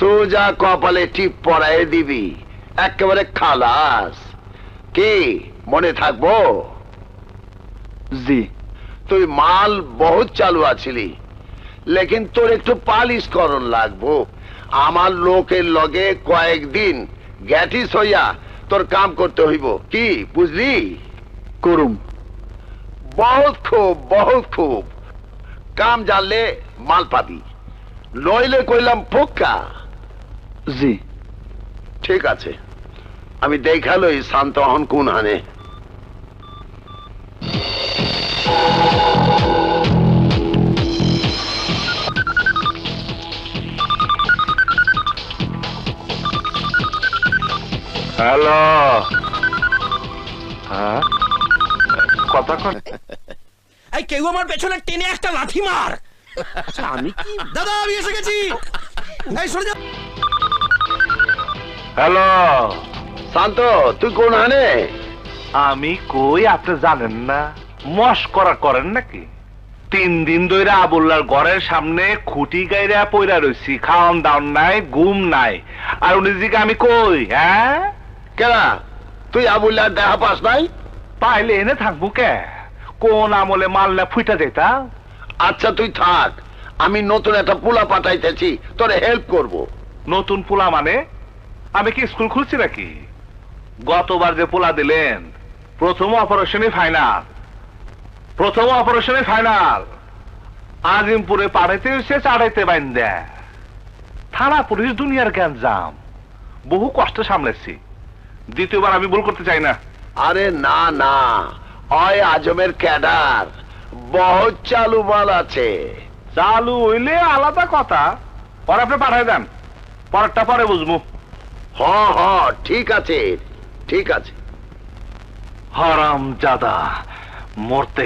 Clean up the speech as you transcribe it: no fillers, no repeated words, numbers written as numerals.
সোজা কপালে টিপ পরায় দিবি, একেবারে খালাস। কি মনে থাকবো? জি। তুই মাল বহুত চালু আছিলি, লেকিন তোর একটু পালিশ করন লাগবো। আমার লোকের লগে কয়েকদিন গ্যাটিস হইয়া তোর কাম করতে হইব, কি বুঝলি? করুম। বহুত খুব কাম জানলে মাল পাবি, নইলে কইলাম পোক্কা। জি। ঠিক আছে, আমি দেখালই শান্ত হন কোন হানে। হ্যালো। হ্যাঁ, কথা কন। এই কেউ আমার পেছনে টেনে একটা লাথি মার। আচ্ছা, আমি কি? দাদা আমি এসে গেছি। এই সরে যা। হ্যালো, শান্ত, তুই কোন হানে? আমি কই আপনি জানেন না? মস্করা করেন নাকি? 3 দিন ধরে আবুল্লার ঘরের সামনে খুঁটি গাইরা পইরা রইছি, খাওয়ান দাওন নাই, ঘুম নাই। আর উনি জিকে আমি কই? হ্যাঁ, কেনা তুই আবুল্লার দেখা পাস নাই? পাইলে এনে থাকবো কে? কোন আমলে মারলে ফুইটা যেতা? আচ্ছা তুই থাক, আমি নতুন একটা পোলা পাঠাইতেছি, তোরে হেল্প করব। নতুন পোলা মানে? আমি কি স্কুল খুলছি নাকি? গতবার যে পোলা দিলেন, প্রথম অপারেশনই ফাইনাল। আজিমপুরে পাঠাইতে এসে চাড়াইতে বাইন দেয়। থানা পুলিশ দুনিয়ার গ্যাঞ্জাম, বহু কষ্টে সামলেছি। দ্বিতীয়বার আমি ভুল করতে চাই না। আরে না না, অয় আজমের ক্যাডার, বহুত চালু মাল আছে। চালু হইলে আলাদা কথা, পরে আপনি পাঠাই দেন, পরেরটা পরে বুঝবো। হ ঠিক আছে। হারাম জাদা, মরতে